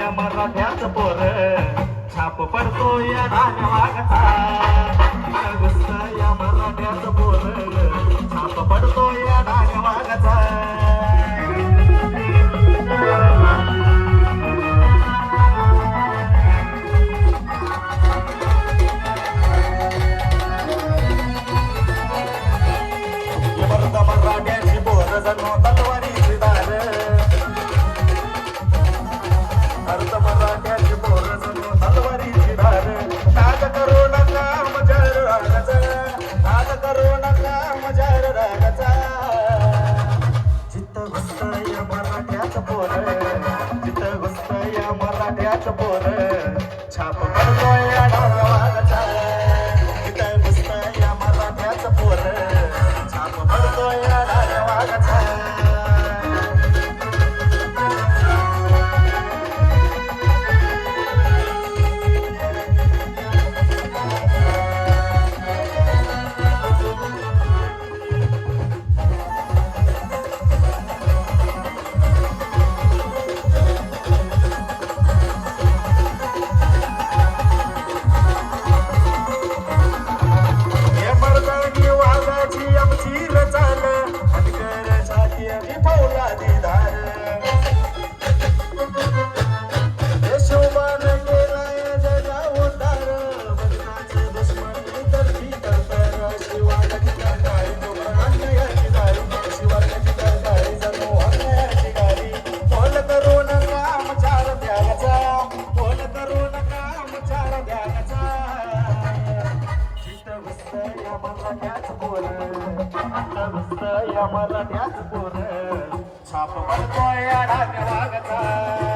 या मराठ्याच पोर छाप पडतो या डाण्या वागचा या मराठ्याच पोर छाप पडतो या डाण्या वागचा मराठ्याची पोर जणू तलवारीची धार अर्ध मराठ्याची पोर जणू तलवारीची धार नाद करू नका मजार रागाचा नाद करू नका मजार रागाचा चित्त घुसत या मराठ्याच पोर चित्त घुसत या मराठ्याच पोर छाप पडतो या डाव्या वागाचा चित्त घुसत या मराठ्याच पोर छाप पडतो या डाव्या वागाचा या मराठ्याच पोर छाप पडतो या डाव्या वागचा